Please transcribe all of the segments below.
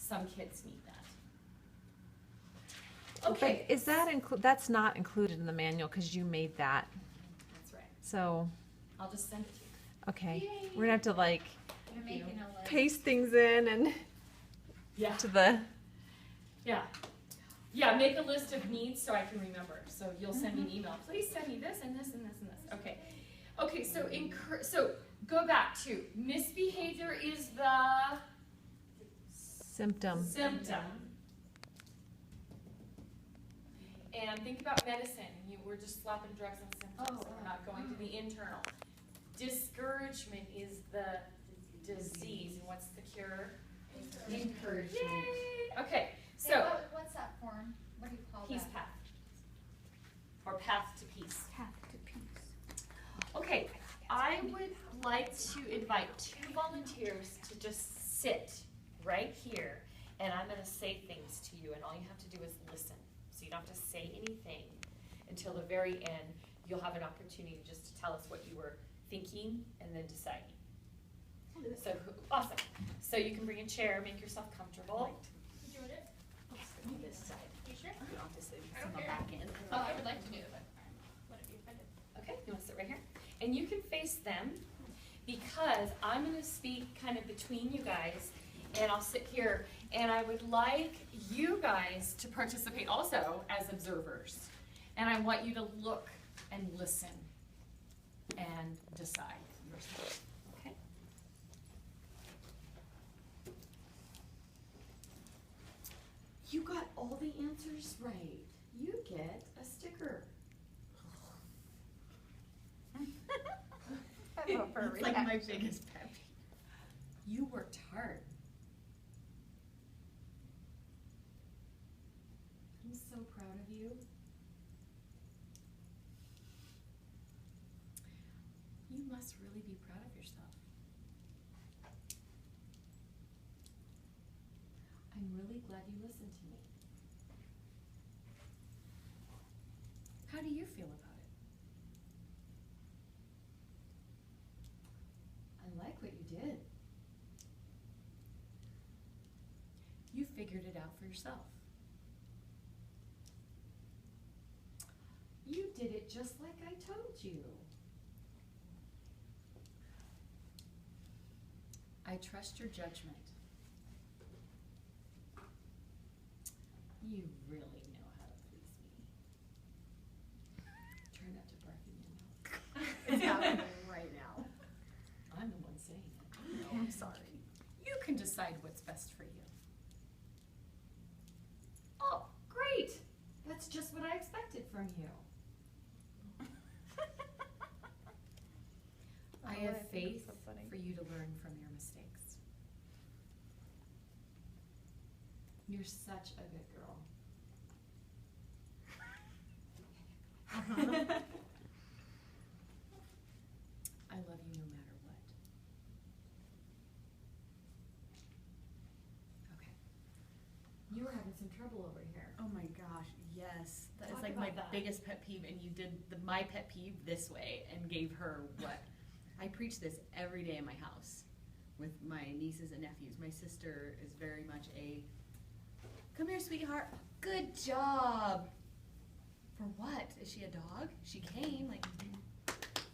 some kids need that. Okay. But is that that's not included in the manual because you made that. That's right. So. I'll just send it to you. Okay. Yay. We're gonna have to like You're making a list. paste things in and to the. Yeah, make a list of needs so I can remember. So you'll send me an email. Please send me this and this and this and this. Okay. Okay, so go back to misbehavior is the Symptom. And think about medicine. We're just slapping drugs on symptoms, so we're not going to the internal. Discouragement is the disease. And what's the cure? Encouragement. Yay! Okay, so Hey, what's that form? What do you call peace that? path. Or path to peace. Path to peace. Okay, I would like to invite 2 volunteers to just sit right here, and I'm going to say things to you, and all you have to do is listen. So you don't have to say anything until the very end. You'll have an opportunity just to tell us what you were thinking and then deciding. So awesome. So you can bring a chair, make yourself comfortable. You doing it? This side. You sure? You don't have to sit I don't on the care. back end. Oh, I would like to do it, but whatever you find it. Okay, you want to sit right here? And you can face them because I'm going to speak kind of between you guys, and I'll sit here. And I would like you guys to participate also as observers. And I want you to look and listen and decide yourself. Okay? You got all the answers right. You get a sticker. It's like my biggest pet peeve. You worked hard. I'm so proud of you. You must really be proud of yourself. I'm really glad you listened to me. How do you feel about it? I like what you did. You figured it out for yourself. You did it just like I told you. I trust your judgment. You really know how to please me. Try not to bark in your mouth. It's happening right now. I'm the one saying it. No, I'm sorry. You can decide what's best for you. Oh, great! That's just what I expected from you. I have faith for you to learn from your mistakes. You're such a good girl. I love you no matter what. Okay. You were having some trouble over here. Oh my gosh, yes. That is Talk like about my that. biggest pet peeve, and you did my pet peeve this way and gave her what? I preach this every day in my house with my nieces and nephews. My sister is very much a, come here, sweetheart. Good job. For what? Is she a dog? She came, like,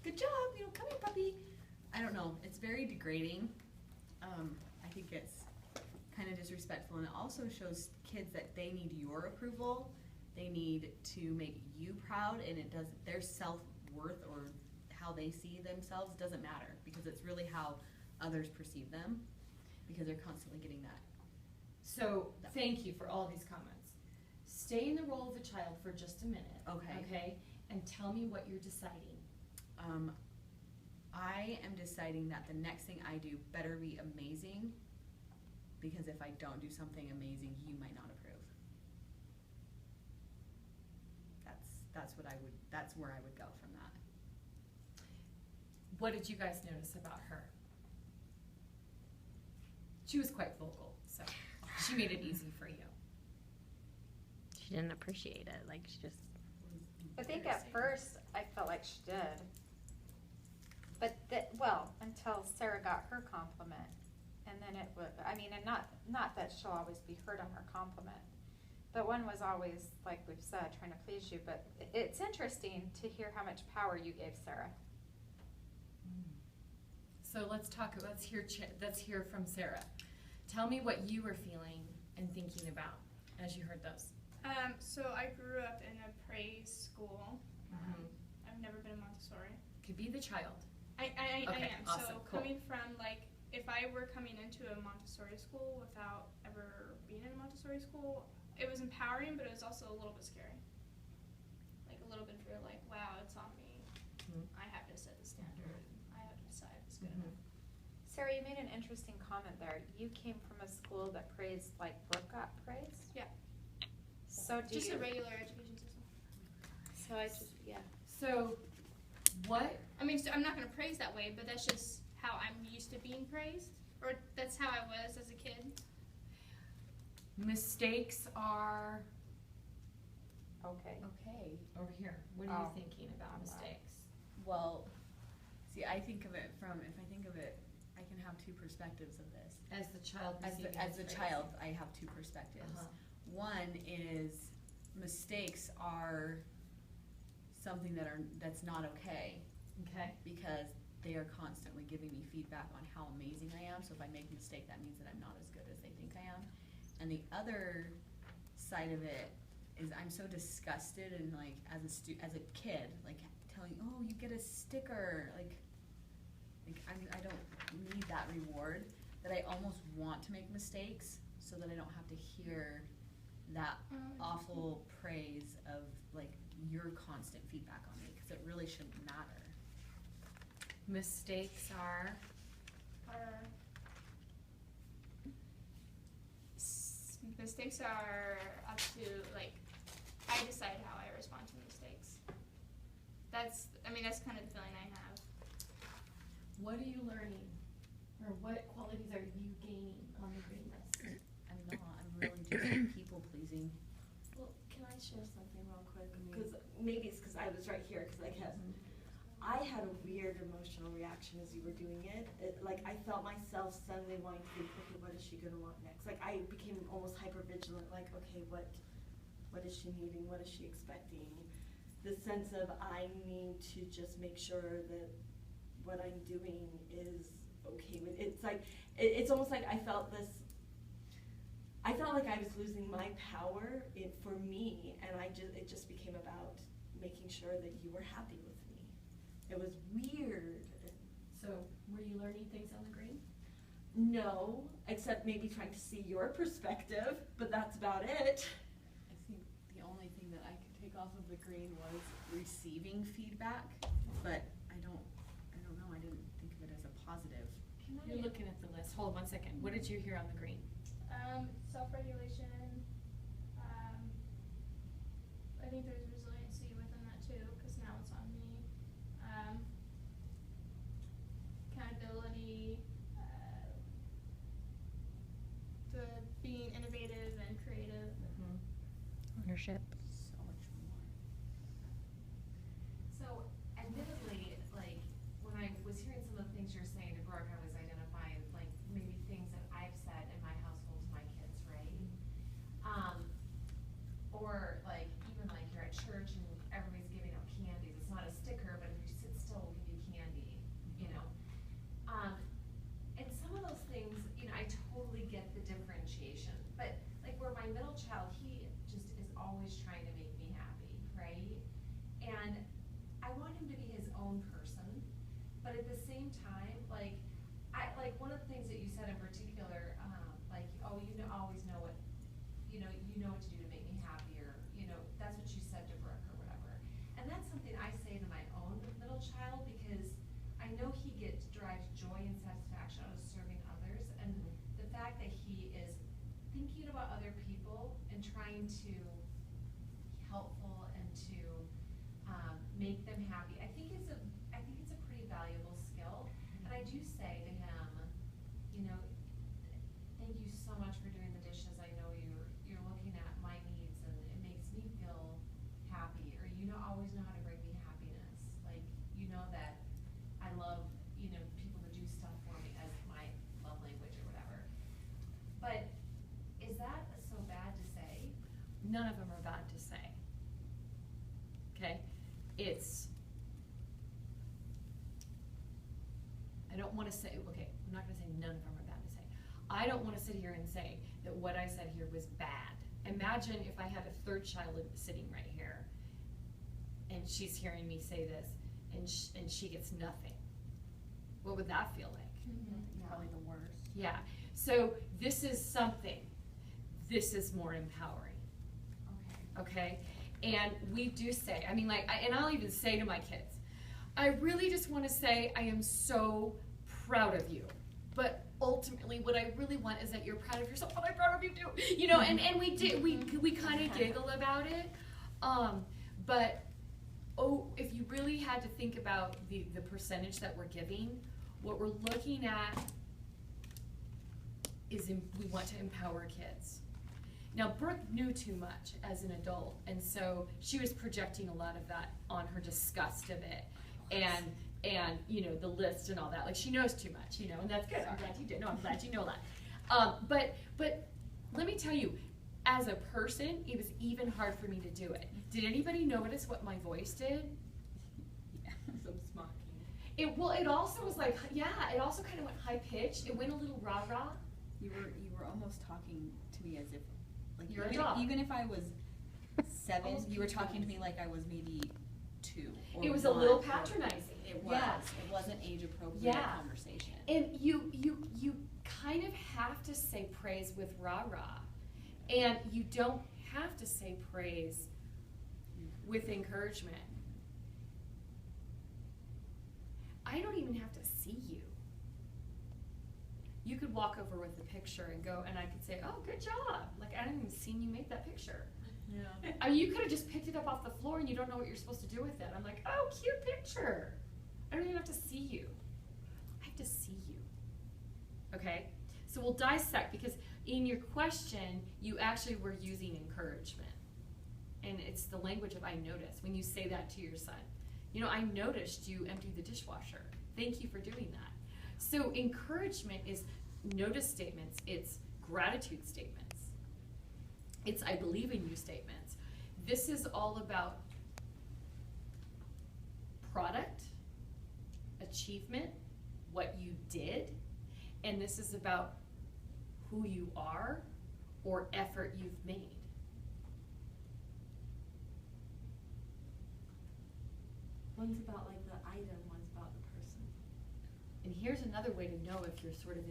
good job, come here, puppy. I don't know. It's very degrading. I think it's kind of disrespectful, and it also shows kids that they need your approval. They need to make you proud, and it does their self-worth or how they see themselves doesn't matter, because it's really how others perceive them, because they're constantly getting that. So, thank you for all these comments. Stay in the role of a child for just a minute. Okay. Okay? And tell me what you're deciding. I am deciding that the next thing I do better be amazing, because if I don't do something amazing, you might not approve. That's where I would go from that. What did you guys notice about her? She was quite vocal, so she made it easy for you. She didn't appreciate it. Like, she just. I think at first I felt like she did. But until Sarah got her compliment. and then it would, I mean, and not that she'll always be heard on her compliment. But one was always, like we've said, trying to please you, but it's interesting to hear how much power you gave Sarah. So let's hear from Sarah. Tell me what you were feeling and thinking about as you heard those. So I grew up in a praise school. I've never been a Montessori. Could be the child. I Okay, am. awesome, So cool. coming from, like, if I were coming into a Montessori school without ever being in a Montessori school, it was empowering, but it was also a little bit scary. Like a little bit for like, wow, it's on me. Mhm. I have to set the standard. I have to decide if it's good Mhm. enough. Sarah, you made an interesting comment there. You came from a school that praised like Brooke got praised? Yeah. So do Just you? a regular education system. So I just, yeah. So what, I mean, so I'm not going to praise that way, but that's just how I'm used to being praised. Or that's how I was as a kid. mistakes are, Okay. Okay. over here, what are you Oh. thinking about mistakes? Well, see, I think of it from, if I think of it, I can have two perspectives of this. As the child As receiving a this child, I have two perspectives. Uh-huh. One is mistakes are something that's not okay, Okay. because they are constantly giving me feedback on how amazing I am. So if I make a mistake, that means that I'm not as good as they think I am. And the other side of it is I'm so disgusted and like as a kid, like telling, oh, you get a sticker, like I don't need that reward, that I almost want to make mistakes so that I don't have to hear that awful praise of like your constant feedback on me, because it really shouldn't matter. Mistakes are, Mistakes are up to, like, I decide how I respond to mistakes. That's kind of the feeling I have. what are you learning? Or what qualities are you gaining on the green list? I'm really just people pleasing. Well, can I share something real quick? Because maybe it's because I was right here, because I had a weird emotional reaction as you were doing it. Like, I felt myself suddenly wanting to think, okay, what is she gonna want next? Like, I became almost hyper vigilant, like, okay, what is she needing? What is she expecting? The sense of I need to just make sure that what I'm doing is okay with, it's like, it's almost like I felt like I was losing my power for me, and it just became about making sure that you were happy with me. It was weird. So, were you learning things on the green? No, except maybe trying to see your perspective, but that's about it. I think the only thing that I could take off of the green was receiving feedback, but I don't know, I didn't think of it as a positive. You're looking at the list. Hold on 1 second. What did you hear on the green? Self-regulation. I think there's resiliency within that too, because now it's on me. Accountability. The being innovative and creative. Ownership. So much more. So admittedly, like, when I was hearing some of the things you're saying to Brooke, I was identifying like maybe things that I've said in my household to my kids, right? Or like, even like you're at church and everybody's giving out candies. It's not a sticker, but if you sit still, we'll give you candy, you know? And some of those things, you know, I totally get the differentiation, but like where my middle child, he just is always trying to make me happy, right? And I want him to be his own person, but at the same time, like, one of the things that you said in particular, like, oh, always know what, you know what to do to make me happy, or, you know, that's what you said to Brooke or whatever. And that's something I say to my own middle child, because I know he derives joy and satisfaction out of serving others, and the fact that he is thinking about other people and trying to be helpful and to make them happy, I think it's a pretty valuable skill. And I do say to him, you know, thank you so much for doing the dishes. I know you're looking at my needs, and it makes me feel happy. Or always know how to bring me happiness. Like, you know that I love, people to do stuff for me as my love language or whatever. none of them are bad to say. Okay? I don't want to say, okay, I'm not going to say none of them are bad to say. I don't want to sit here and say that what I said here was bad. Imagine if I had a third child sitting right here, and she's hearing me say this, and she gets nothing. What would that feel like? Mm-hmm. Probably the worst. Yeah. So this is something. This is more empowering. Okay? And we do say, I mean, like, and I'll even say to my kids, I really just want to say I am so proud of you. But ultimately, what I really want is that you're proud of yourself, but I'm proud of you too. You know, and we do, we kind of giggle about it. But, if you really had to think about the percentage that we're giving, what we're looking at is we want to empower kids. Now, Brooke knew too much as an adult, and so she was projecting a lot of that on her disgust of it, and you know, the list and all that. Like, she knows too much, you know, and that's good. I'm glad you did. No, I'm glad you know that. But let me tell you, as a person, it was even hard for me to do it. Did anybody notice what my voice did? Yeah, some smocking. It also was like, yeah, it also kind of went high pitched. It went a little rah-rah. You were almost talking to me as if, like, You're a dog. even if I was 7, Almost you were talking to me like I was maybe 2 or It was a 1 little or- patronizing. It was. Yeah. It wasn't age appropriate Yeah. conversation. And you kind of have to say praise with rah-rah. And you don't have to say praise with encouragement. I don't even have to see you. You could walk over with the picture and go, and I could say, oh, good job. Like, I didn't even seen you make that picture. Yeah. I mean, you could have just picked it up off the floor and you don't know what you're supposed to do with it. I'm like, oh, cute picture. I don't even have to see you. I have to see you. Okay? So we'll dissect, because in your question, you actually were using encouragement. And it's the language of I noticed when you say that to your son. You know, I noticed you emptied the dishwasher. Thank you for doing that. So encouragement is notice statements. It's gratitude statements. It's I believe in you statements. This is all about product, achievement, what you did, and this is about who you are or effort you've made. One's about like the item, one's about the person. And here's another way to know if you're sort of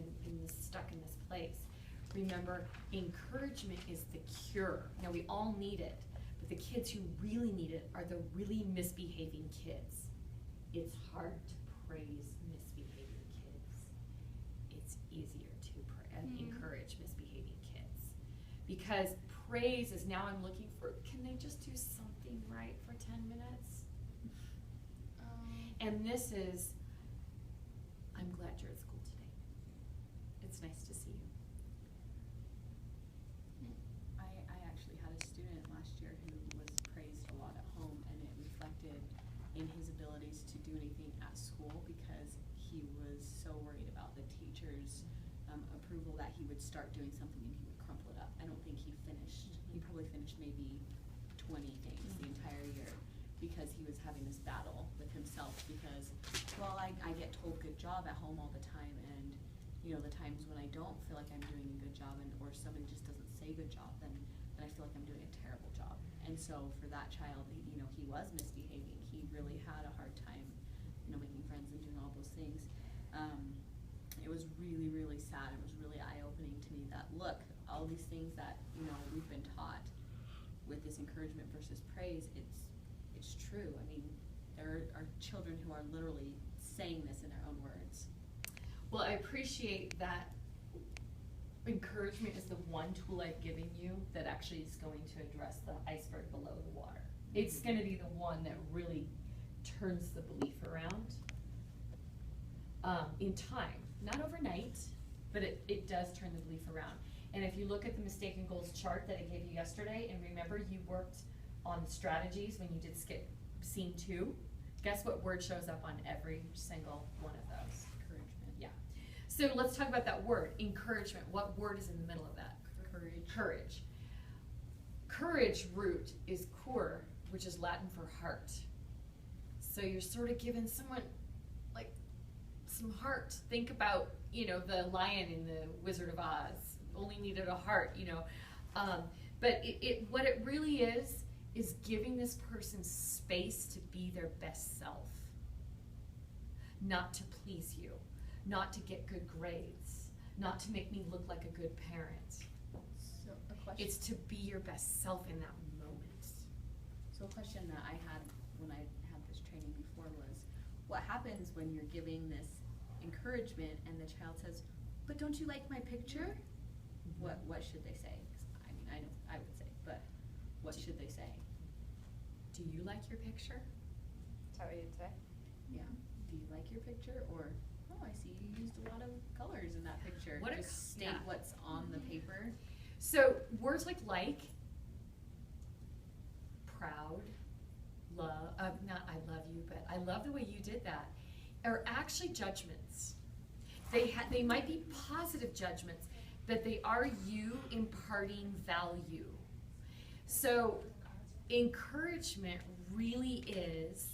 stuck in this place. Remember, encouragement is the cure. Now, we all need it, but the kids who really need it are the really misbehaving kids. It's hard to praise misbehaving kids. It's easier to encourage misbehaving kids. Because praise is now I'm looking for, can they just do something right for 10 minutes? And this is, I'm glad you're at school today. It's nice to see you. I actually had a student last year who was praised a lot at home, and it reflected in his abilities to do anything at school because he was so worried about the teacher's approval that he would start doing something and he would crumple it up. I don't think he finished. He probably finished maybe 20 things the entire year because he was having this battle with himself because, well, I get told good job at home all the time, and you know, the times when I don't feel like I'm doing a good job or somebody just doesn't say good job, then I feel like I'm doing a terrible job. And so for that child, you know, he was misbehaving. He really had a hard time, you know, making friends and doing all those things. It was really, really sad. It was really eye-opening to me that, look, all these things that, you know, we've been taught with this encouragement versus praise, it's true. I mean, there are children who are literally saying this in their own words. Well, I appreciate that encouragement is the one tool I've given you that actually is going to address the iceberg below the water. It's going to be the one that really turns the belief around in time. Not overnight, but it does turn the belief around. And if you look at the mistaken goals chart that I gave you yesterday, and remember you worked on strategies when you did skip scene 2, guess what word shows up on every single one of those? Encouragement. Yeah. So let's talk about that word, encouragement. What word is in the middle of that? Courage. Courage. courage root is cor, which is Latin for heart. So you're sort of giving someone like some heart. Think about, you know, the lion in the Wizard of Oz only needed a heart, you know. But what it really is giving this person space to be their best self. Not to please you, not to get good grades, not to make me look like a good parent. So a question. It's to be your best self in that moment. So a question that I had when I had this training before was, what happens when you're giving this encouragement and the child says, "But don't you like my picture?" What should they say? 'Cause I mean, I know I would say, but what should they say? Do you like your picture? Is that what you'd say? Yeah. Do you like your picture? Or, oh, I see you used a lot of colors in that picture. What a- Just state yeah. what's on the paper. So words like, proud, love, not I love you, but I love the way you did that, are actually judgments. They might be positive judgments, but they are you imparting value. So encouragement really is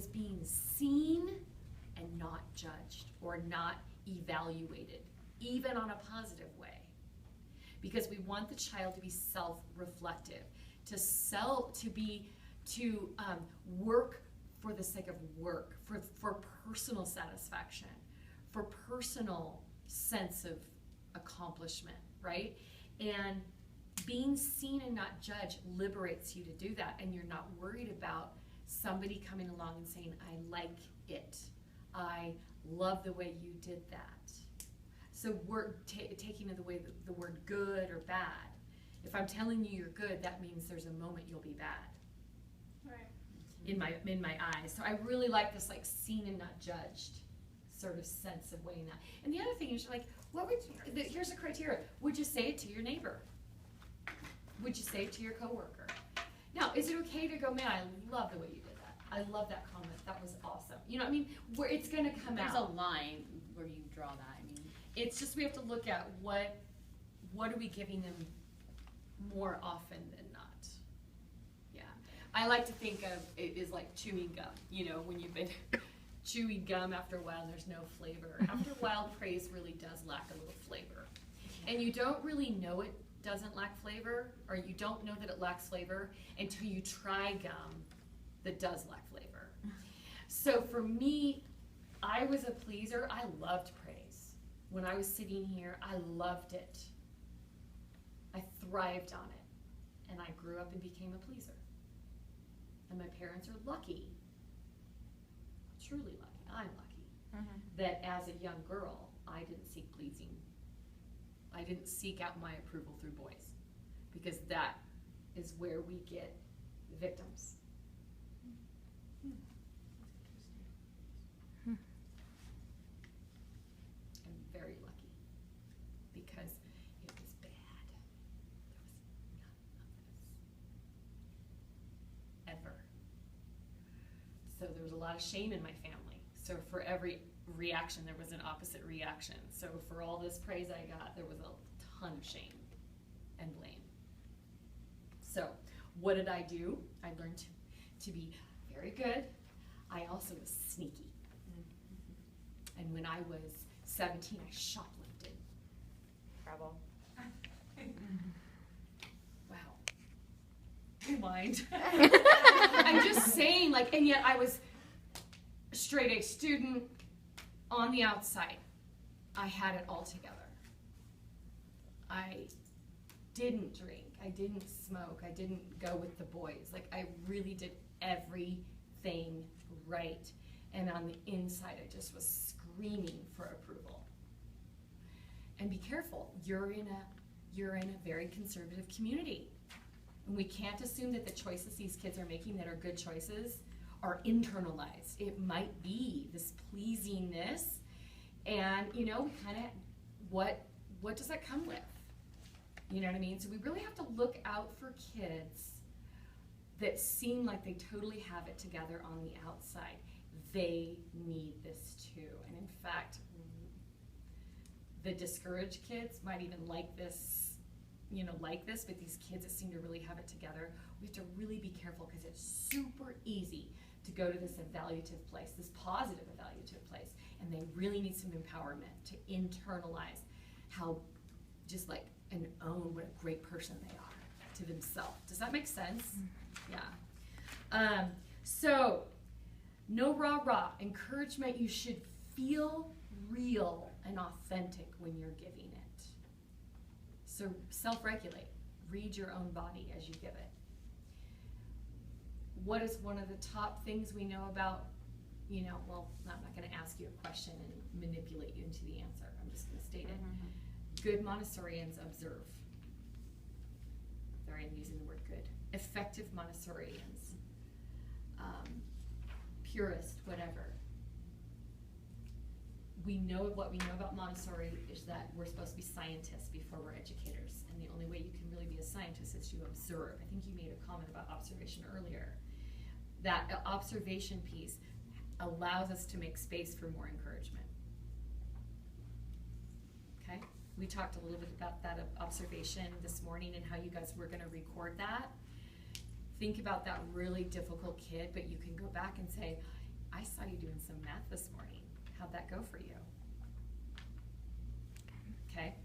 being seen and not judged or not evaluated, even on a positive way. Because we want the child to be self-reflective, to work for the sake of work, for personal satisfaction, for personal sense of accomplishment, right? And being seen and not judged liberates you to do that, and you're not worried about somebody coming along and saying, I like it. I love the way you did that. So we're taking the way the word good or bad. If I'm telling you you're good, that means there's a moment you'll be bad. Right. In my eyes. So I really like this like seen and not judged sort of sense of weighing that. And the other thing is like, here's a criteria. Would you say it to your neighbor? Would you say it to your coworker? Now, is it okay to go, man, I love the way you did that. I love that comment. That was awesome. You know what I mean? Where it's going to come There's out. a line where you draw that. I mean, It's just we have to look at what are we giving them more often than not. Yeah. I like to think of it as like chewing gum. You know, when you've been chewing gum after a while and there's no flavor. After a while, praise really does lack a little flavor. And you don't really know it doesn't lack flavor, or you don't know that it lacks flavor until you try gum that does lack flavor. So for me, I was a pleaser. I loved praise. When I was sitting here, I loved it. I thrived on it. And I grew up and became a pleaser. And my parents are lucky, truly lucky, I'm lucky, that as a young girl, I didn't seek pleasing. I didn't seek out my approval through boys, because that is where we get victims. I'm very lucky because it was bad. There was none of this ever. So there was a lot of shame in my family. So for every reaction, there was an opposite reaction. So for all this praise I got, there was a ton of shame and blame. So what did I do? I learned to be very good. I also was sneaky. And when I was 17, I shoplifted. Trouble. Wow. Rewind. I'm just saying, like, and yet I was a straight A student on the outside. I had it all together. I didn't drink. I didn't smoke. I didn't go with the boys. Like, I really did everything right. And on the inside, I just was screaming for approval. And be careful. You're in a very conservative community. And we can't assume that the choices these kids are making that are good choices are internalized. It might be this pleasingness, and you know, kind of what does that come with? You know what I mean? So we really have to look out for kids that seem like they totally have it together on the outside. They need this too. And in fact, the discouraged kids might even like this like this, but these kids that seem to really have it together, we have to really be careful because it's super easy to go to this evaluative place, this positive evaluative place, and they really need some empowerment to internalize how just like and own what a great person they are to themselves. Does that make sense? Yeah. So no rah-rah. Encouragement, you should feel real and authentic when you're giving it. So self-regulate. Read your own body as you give it. What is one of the top things we know about, well, I'm not going to ask you a question and manipulate you into the answer. I'm just going to state it. Good Montessorians observe. There I'm using the word good. Effective Montessorians. Purist, whatever. We know what we know about Montessori is that we're supposed to be scientists before we're educators. And the only way you can really be a scientist is to observe. I think you made a comment about observation earlier. That observation piece allows us to make space for more encouragement. Okay? We talked a little bit about that observation this morning and how you guys were going to record that. Think about that really difficult kid, but you can go back and say, I saw you doing some math this morning. How'd that go for you? Okay.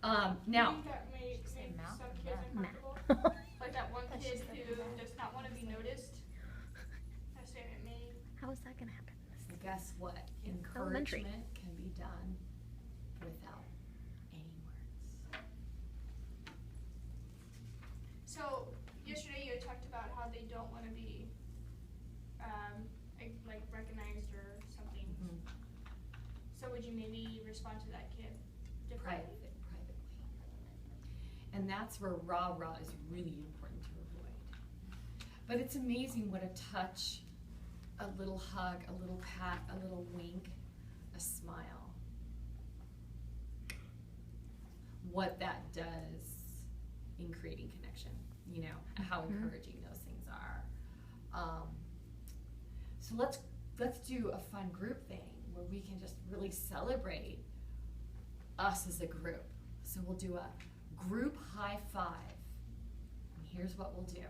Now. I think that may make some kids uncomfortable. Like that one kid who does not want to be noticed. I say it may. How is that going to happen? So guess what? Elementary. Encouragement can be done without any words. So yesterday you had talked about how they don't want to be like recognized or something. Mm-hmm. So would you maybe respond to that kid differently? Privately. And that's where rah-rah is really important to avoid. But it's amazing what a touch, a little hug, a little pat, a little wink, a smile, what that does in creating connection, how encouraging those things are. So let's do a fun group thing where we can just really celebrate us as a group. So we'll do a group high five. And here's what we'll do.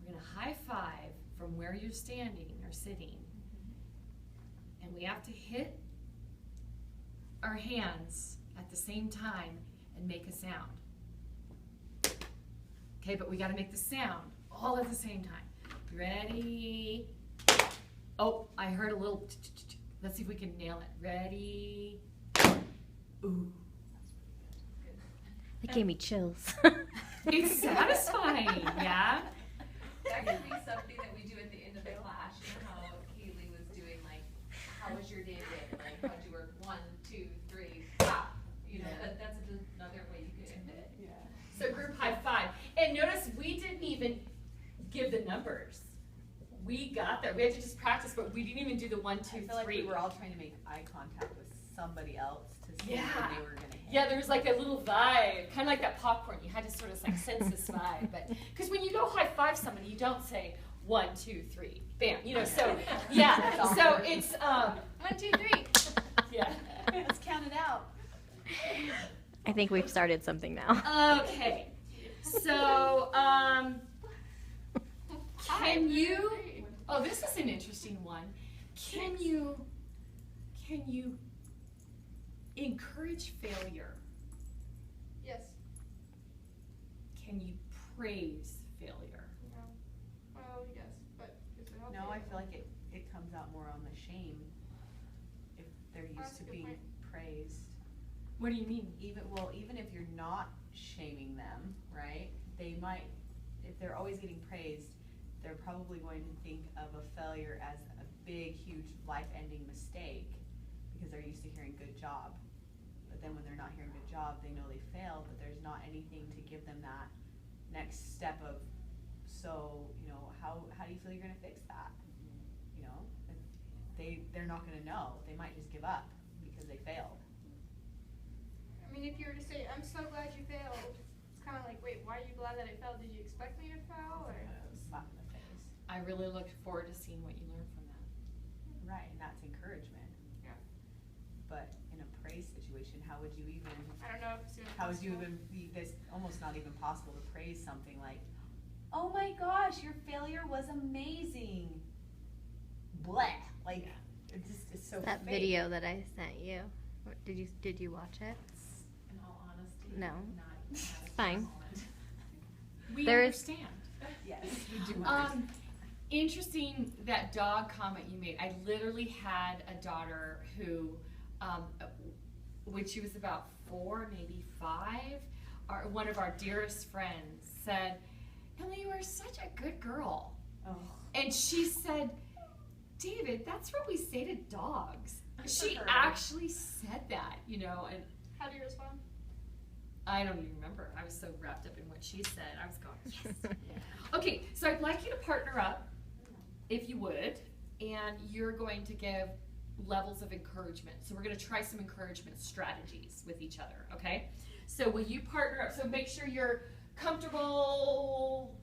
We're going to high five from where you're standing or sitting. And we have to hit our hands at the same time and make a sound. Okay, but we got to make the sound all at the same time. Ready? Oh, I heard a little. Let's see if we can nail it. Ready? Ooh. It gave me chills. It's satisfying, yeah? That could be something that we do at the end of the class. You know how Kaylee was doing, like, how was your day today? Like, how'd you work? 1, 2, 3, stop. That's another way you could end it. Yeah. So group high five. And notice we didn't even give the numbers. We got there. We had to just practice, but we didn't even do the 1, 2, 3. I feel like we were all trying to make eye contact with somebody else to see when they were going to hit. Yeah, there was like a little vibe, kind of like that popcorn. You had to sort of like sense this vibe, but because when you go high five somebody, you don't say 1, 2, 3, bam. So yeah, so it's 1, 2, 3. yeah. Let's count it out. I think we've started something now. Okay, so can you? Oh, this is an interesting one. Can you encourage failure? Yes. Can you praise failure? No. Well, yes, but is it healthy? No, I feel like it comes out more on the shame if they're That's used a to good being point. praised. What do you mean? Even if you're not shaming them, right? They might, if they're always getting praised, they're probably going to think of a failure as a big, huge, life-ending mistake because they're used to hearing good job. But then when they're not hearing good job, they know they failed, but there's not anything to give them that next step of, so, how do you feel you're gonna fix that? They're not gonna know. They might just give up because they failed. I mean, if you were to say, I'm so glad you failed, it's kind of like, wait, why are you glad that I failed? Did you expect me to fail? Or? Slap in the face. I really look forward to seeing what you learn from that. Right, and that's encouragement. Yeah. But in a praise situation, situation, how would you even, I don't know if it's even how would you possible. even be, this, almost not even possible to praise something like, oh my gosh, your failure was amazing. Bleh, like, it just is so That fake. video that I sent you. Did you watch it? In all honesty, No. not even It's at a fine. moment. We There is- understand. Yes, we do understand. Interesting that dog comment you made. I literally had a daughter who, when she was about 4, maybe 5, one of our dearest friends said, "Emily, you are such a good girl." Oh. And she said, "David, that's what we say to dogs." She Her. actually said that, you know, and How do you respond? I don't even remember. I was so wrapped up in what she said. I was going, yes. Okay, so I'd like you to partner up, if you would, and you're going to give levels of encouragement. So we're going to try some encouragement strategies with each other, okay? So will you partner up? So make sure you're comfortable.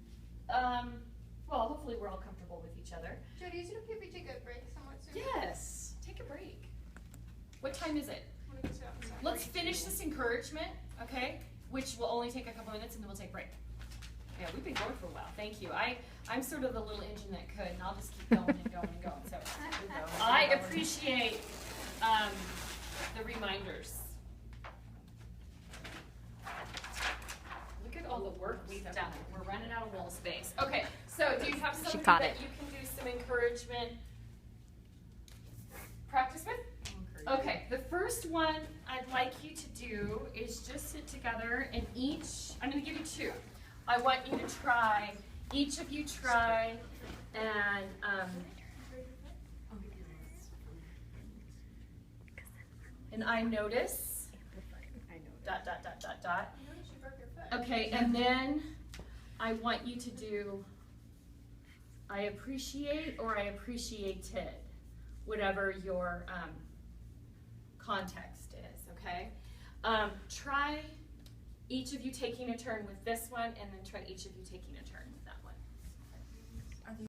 Well, hopefully we're all comfortable with each other. Jody, is it okay if we take a break somewhat soon? Yes, take a break. What time is it? I wanna go sit outside. Let's finish this encouragement, okay? Which will only take a couple minutes and then we'll take a break. Yeah, we've been going for a while. Thank you. I'm sort of the little engine that could, and I'll just keep going and going and going. So I appreciate the reminders. Look at all the work we've done. We're running out of wall space. Okay, so do you have something caught that it. you can do some encouragement practice with? Okay, the first one I'd like you to do is just sit together and I'm going to give you 2. I want you to try, each of you try and I notice, dot, dot, dot, dot, dot. I noticed you broke your foot. Okay, and then I want you to do, I appreciate or I appreciated, whatever your context is, okay? Try each of you taking a turn with this one, and then try each of you taking a turn with that one.